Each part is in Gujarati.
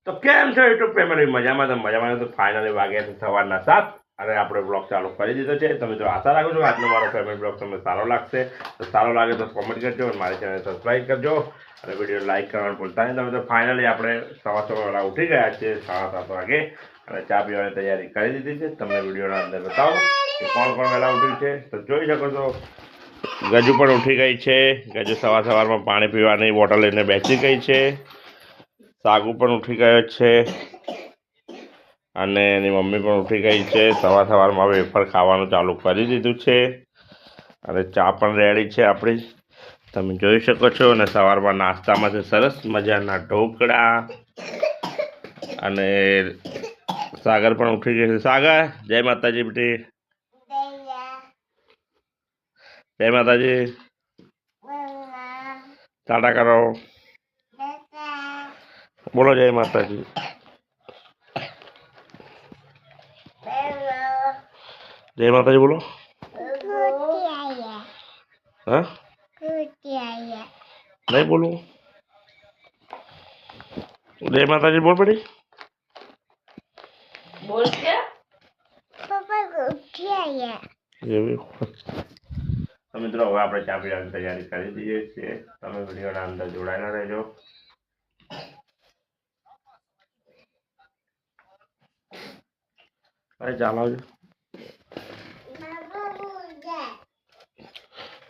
તો કેમ છો યુટ્યુબ ફેમિલી? મજામાં તો મજામાં. તો ફાઇનલી વાગ્યા છે સવારના 7 અને આપણે બ્લોગ ચાલુ કરી દીધો છે. તમે તો આશા રાખો છો કે આજનો મારો ફેમિલી બ્લોગ તમને સારો લાગશે. તો સારો લાગે તો કોમેન્ટ કરજો અને મારી ચેનલ સબસ્ક્રાઈબ કરજો અને વિડીયો લાઈક કરવાનું ભૂલતા નહીં. તમે તો ફાઇનલી આપણે સવાર વહેલા ઉઠી ગયા છીએ 7:30 વાગે અને ચા પીવાની તૈયારી કરી દીધી છે. તમને વિડીયોના અંદર બતાવો કે કોણ કોણ વહેલા ઉઠ્યું છે. તો જોઈ શકો છો ગજુ પણ ઉઠી ગઈ છે. ગજુ સવારમાં પાણી પીવાની બોટલ લઈને બેસી ગઈ છે. સાગુ પણ ઉઠી ગયો છે અને એની મમ્મી પણ ઉઠી ગઈ છે. સવારમાં વેફર ખાવાનું ચાલુ કરી દીધું છે અને ચા પણ રેડી છે આપણી, તમે જોઈ શકો છો. અને સવારમાં નાસ્તામાં છે સરસ મજાના ઢોકળા અને સાગર પણ ઉઠી ગઈ છે. સાગર, જય માતાજી બેટી. જય માતાજી. ટાટા કરો. બોલો જય માતાજી. જય માતાજી બોલો. હા, નહીં બોલું? જય માતાજી બોલ પડી. બોલ કે તો મિત્રો હવે આપણે ચા પીવાની તૈયારી કરી દઈએ છીએ. તમે વિડીયોના અંદર જોડાયેલા રહેજો. અરે ચાલો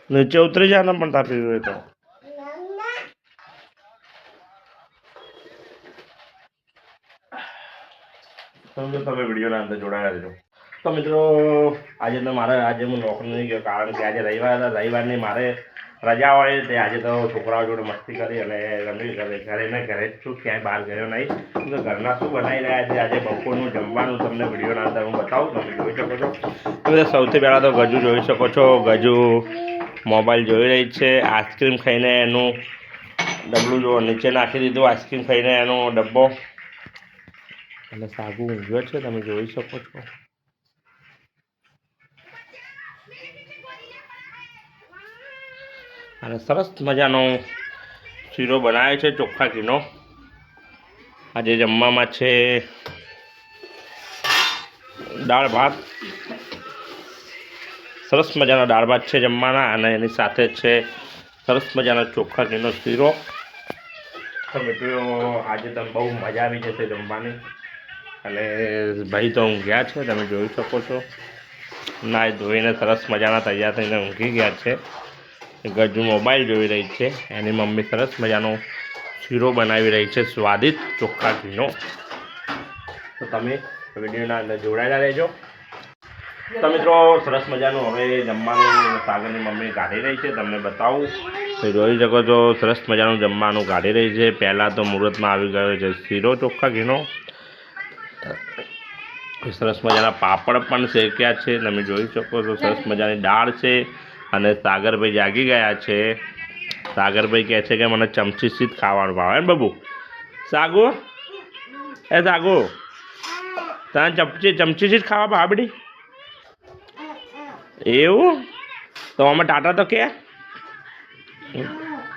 નીચે ઉતરી જાય ને પણ તાપી હોય તો તમે વિડીયોના અંદર જોડાયેલા રહેજો. તો મિત્રો આજે તો આજે હું નોકરી નહીં ગયો કારણ કે આજે રવિવાર હતા. રવિવારની મારે રજા હોય તે આજે તો છોકરાઓ જોડે મસ્તી કરી અને રમી ઘરે ને ઘરે જ છું, ક્યાંય બહાર ગયો નહીં. તો ઘરના શું બનાવી રહ્યા છે આજે બપોરનું જમવાનું તમને વિડીયોના અંદર હું બતાવું. તમે જોઈ શકો છો. સૌથી પહેલાં તો ગજુ જોઈ શકો છો. ગજુ મોબાઈલ જોઈ રહી છે. આઈસ્ક્રીમ ખાઈને એનું ડબલું જો નીચે નાખી દીધું. આઈસ્ક્રીમ ખાઈને એનો ડબ્બો અને સાગુ ઊંઘ્યો છે, તમે જોઈ શકો છો. અને સરસ મજાનો શીરો બનાવે છે ચોખ્ખા ઘીનો. આજે જમવામાં છે દાળ ભાત. સરસ મજાના દાળ ભાત છે જમવાના અને એની સાથે છે સરસ મજાનો ચોખ્ખા ઘીનો શીરો. તો મિત્રો આજે તો બહુ મજા આવી જશે જમવાની. અને ભાઈ તો ઊંઘ્યા છે, તમે જોઈ શકો છો. નાઈ ધોઈને સરસ મજાના તૈયાર થઈને ઊંઘી ગયા છે. ગજુ મોબાઈલ જોઈ રહી છે. એની મમ્મી સરસ મજાનો શીરો બનાવી રહી છે સ્વાદિષ્ટ ચોખ્ખા ઘીનો. તો તમે વિડીયોના અંદર જોડાયેલા રહેજો. તો મિત્રો સરસ મજાનું હવે જમવાનું સાગરની મમ્મી કાઢી રહી છે, તમને બતાવું. તો જોઈ શકો છો સરસ મજાનું જમવાનું કાઢી રહી છે. પહેલાં તો મુહૂર્તમાં આવી ગયો છે શીરો ચોખ્ખા ઘીનો. સરસ મજાના પાપડ પણ શેક્યા છે, તમે જોઈ શકો છો. સરસ મજાની દાળ છે અને સાગરભાઈ જાગી ગયા છે. સાગરભાઈ કહે છે કે મને ચમચીથી જ ખાવાનું ભાવે ને બાબુ. સાગુ, એ સાગુ, તને ચમચીથી જ ખાવા ભાવે બેટી? એવું? તો અમે ટાટા તો કે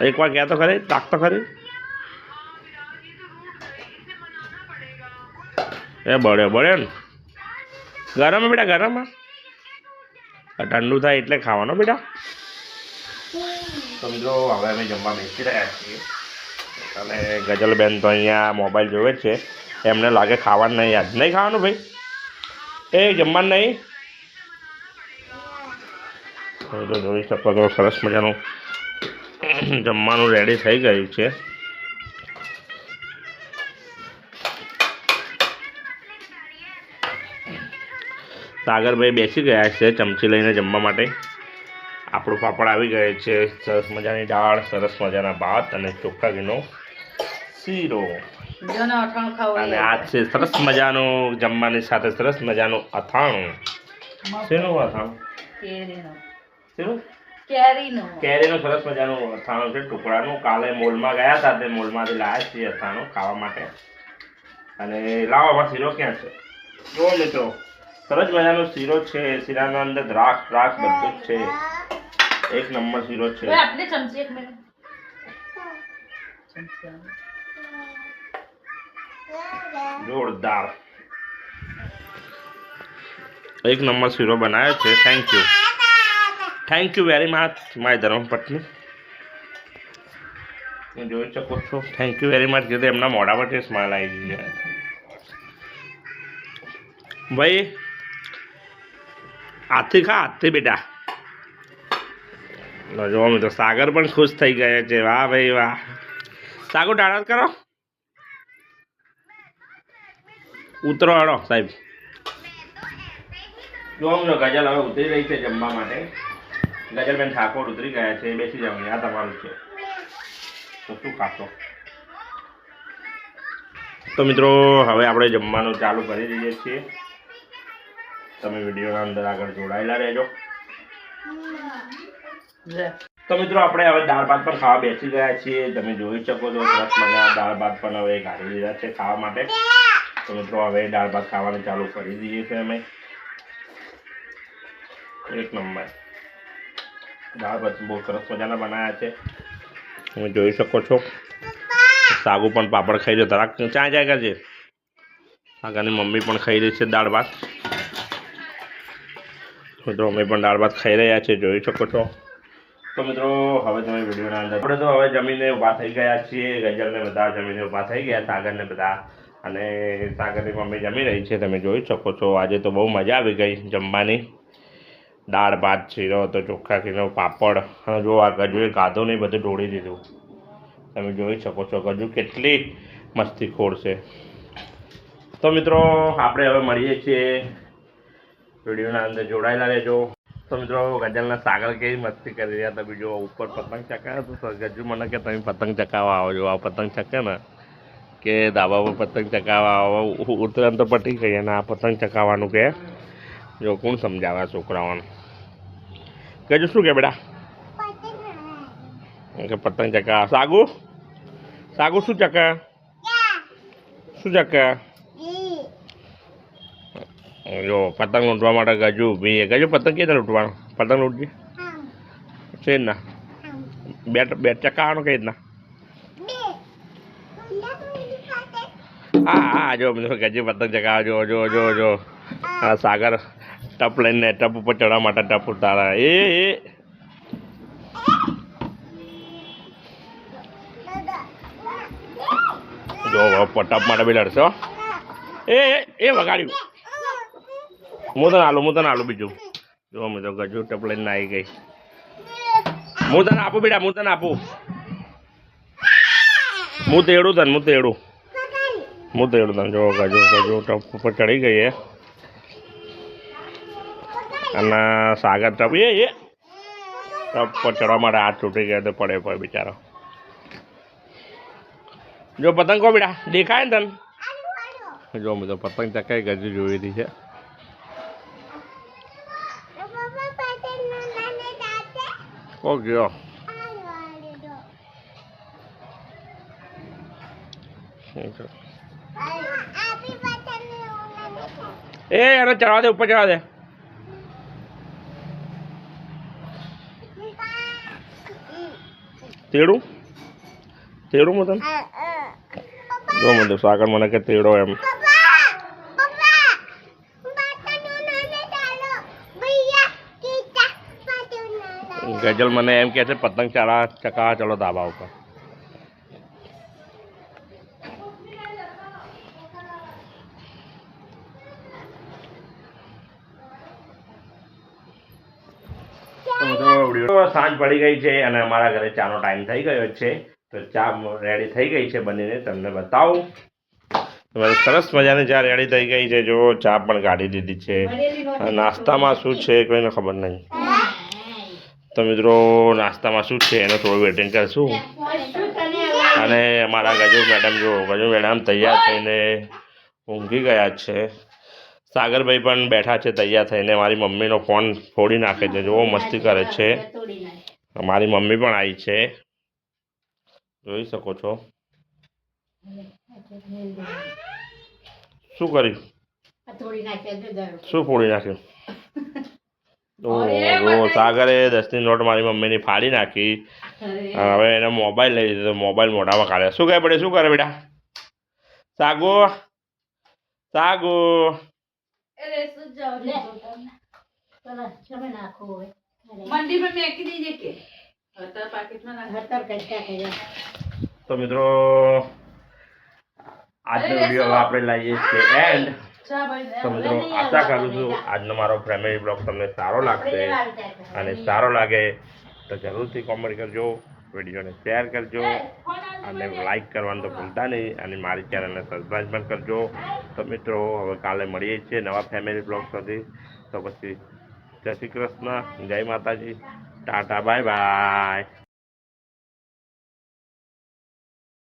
એકવાર કહે તો ખરી, તાક તો ખરી. એ બળે ને ગરમ બેટા, ગરમ. ઠંડુ થાય એટલે ખાવાનો બેટા. તો મિત્રો હવે અમે જમવા બેસી રહ્યા છીએ અને ગજલબેન તો અહીંયા મોબાઈલ જોવે છે. એમને લાગે ખાવાનું નહીં. યાદ નહીં ખાવાનું ભાઈ? એ જમવાનું નહીં? તો જોઈ શકો છો સરસ મજાનું જમવાનું રેડી થઈ ગયું છે. સાગરભાઈ બેસી ગયા છે ચમચી લઈને જમવા માટે. આપણું પાપડ આવી ગયો છે. સરસ મજાની દાળ, સરસ મજાના ભાત અને ચોખ્ખા ઘીનો શીરો. અને આ છે સરસ મજાનું જમવાની સાથે સરસ મજાનું અથાણું. શેનું અથાણું? કેરીનું સરસ મજાનું અથાણું છે ટુકડાનું. કાલે મોલમાં ગયા હતા, તે મોલમાંથી લાવ્યા છીએ અથાણું ખાવા માટે. અને લાવવામાં શીરો ક્યાં છે જોવો મિત્રો. સરસ મજાનો શીરો છે. શીરાના અંદર દ્રાક્ષ બધું જ છે. એક નંબર શીરો છે. આટલી ચમચી એક મિનિટ જોરદાર એક નંબર શીરો બનાવ્યો છે. થેન્ક યુ વેરી મચ મારી ધર્મપત્ની. હું જોઈ શકો છો. થેન્ક યુ વેરી મચ કીધું એમના મોઢા પર સ્માઇલ આવી ગઈ છે. ભાઈ હાથથી ખા, હાથથી બેટા. જો મિત્રો સાગર પણ ખુશ થઈ ગયા છે. વાહ ભાઈ વાહ. સાગર ડાળા કરો, ઉતરો હળો સાહેબ. જો મિત્રો ગજલ હવે ઉતરી રહી છે જમવા માટે. ગજલબેન ઠાકોર ઉતરી ગયા છે. બેસી જાવ, આ તમારું છે તો શું ખાશો? તો મિત્રો હવે આપણે જમવાનું ચાલુ કરી દઈએ છીએ. તમે વિડીયોના અંદર આગળ જોડાયેલા રહેજો. તો મિત્રો આપણે હવે દાળ ભાત પણ ખાવા બેસી ગયા છીએ. તમે જોઈ શકો છો સરસ મજાના દાળ ભાત પણ હવે કાઢી દીધા છે ખાવા માટે. તો મિત્રો હવે દાળ ભાત ખાવાનું ચાલુ કરી દઈએ છીએ અમે. એક નંબર દાળ ભાત બહુ સરસ મજાના બનાવ્યા છે. તમે જોઈ શકો છો. સાગુ પણ પાપડ ખાઈ રહ્યો. તરાક ચા જાય કરજે. સાગાની મમ્મી પણ ખાઈ રહી છે દાળ ભાત. મિત્રો અમે પણ દાળ ભાત ખાઈ રહ્યા છીએ, જોઈ શકો છો. તો મિત્રો હવે તમે વિડીયોના અંદર આપણે તો હવે જમીને ઊભા થઈ ગયા છીએ. ગજલને બધા જમીને ઊભા થઈ ગયા, સાગરને બધા. અને સાગરની મમ્મી જમી રહી છે, તમે જોઈ શકો છો. આજે તો બહુ મજા આવી ગઈ જમવાની. દાળ ભાત, શીરો હતો, ચોખ્ખા ખીનો પાપડ. અને જો આ ગજુએ ગાધો નહીં, બધું ઢોળી દીધું. તમે જોઈ શકો છો ગજુ કેટલી મસ્તી ખોર છે. તો મિત્રો આપણે હવે મળીએ છીએ. વિડીયોના અંદર જોડાયેલા રહેજો. તો મિત્રો ગજલના સાગર કેવી મસ્તી કરી રહ્યા હતા. બીજો ઉપર પતંગ ચકાવ્યો તો ગજુ મને કે તમે પતંગ ચકાવવા આવો. જો આ પતંગ ચકે ને કે ધાબા પર પતંગ ચકાવવા આવો. ઉત્તરાયણ તો પટી ગઈ અને આ પતંગ ચકાવવાનું કે જો કોણ સમજાવે છોકરાઓને. ગજુ શું કે બેટા? કે પતંગ ચકા. સાગુ શું ચકા? શું ચકા? જો પતંગ લૂંટવા માટે ગજુ ઊભી. ગજુ પતંગ કેવી રીતે લૂંટવાનો? પતંગ લૂંટજી છે જ ના. બેટ ચકાવવાનો કઈ રીતના? હા જો મિત્રો ગજુ પતંગ ચકાવે. જો હા સાગર ટપ લઈને ટપ ઉપર ચડવા માટે ટપ ઉતારા. એ જો ટપ માટે બી લડશો. એ વગાડ્યું. હું તને આલું બીજું. જો મિત્રો ગજુ ટપ લઈને આવી ગઈ. હું તને આપું બેટા, હું તને આપું. હું તેડું તને. જો ગજુ ટપ ઉપર ચડી ગઈ એ. અને સાગર ટપ ટપ પર ચડવા માટે હાથ તૂટી ગયો તો પડે બિચારો. જો પતંગ કો બેટા દેખાય ને તને? જો મિત્રો પતંગ ચકાઈ ગજુ જોઈ રહી છે. ઓકે એને ચડવા દે, ઉપર ચડવા દે. તેડું મતન જો મને સાગર મને કે તેડો એમ. ગજલ મને એમ કે છે પતંગ ચકાવા ચલો ધાબા ઉપર. સાંજ પડી ગઈ છે અને અમારા ઘરે ચાનો ટાઈમ થઈ ગયો છે. તો ચા રેડી થઈ ગઈ છે બનીને, તમને બતાવું. સરસ મજાની ચા રેડી થઈ ગઈ છે. જો ચા પણ કાઢી દીધી છે. નાસ્તામાં શું છે કોઈને ખબર નહીં. તો મિત્રો નાસ્તામાં શું છે એનું થોડું વેટિંગ કરશું. અને અમારા ગજુ મેડમ તૈયાર થઈને ઊંઘી ગયા છે. સાગરભાઈ પણ બેઠા છે તૈયાર થઈને. મારી મમ્મીનો ફોન ફોડી નાખે છે. જો મસ્તી કરે છે. મારી મમ્મી પણ આવી છે, જોઈ શકો છો. શું કર્યું? શું ફોડી નાખ્યું? સાગરે 10ની નોટ મારી મમ્મીની ફાડી નાખી. હવે એને મોબાઈલ લઈ દીધો. મોબાઈલ મોઢામાં કાઢ્યા. શું કહે પડે? શું કરે બેટા? સાગુ સાગુ મંડી में મેકી દીજે કે હતર પાકીટમાં તો મિત્રો આજનો વિડીયો આપણે લાવીએ છીએ એન્ડ તો મિત્રો આશા કરું છું આજનો મારો ફેમિલી બ્લોગ તમને સારો લાગશે અને સારો લાગે તો જરૂરથી કોમેન્ટ કરજો વિડીયોને શેર કરજો અને લાઈક કરવાનું તો ભૂલતા નહીં અને મારી ચેનલને સબસ્ક્રાઈબ પણ કરજો તો મિત્રો હવે કાલે મળીએ છીએ નવા ફેમિલી બ્લોગ સુધી તો પછી જય શ્રી કૃષ્ણ જય માતાજી ટાટા બાય બાય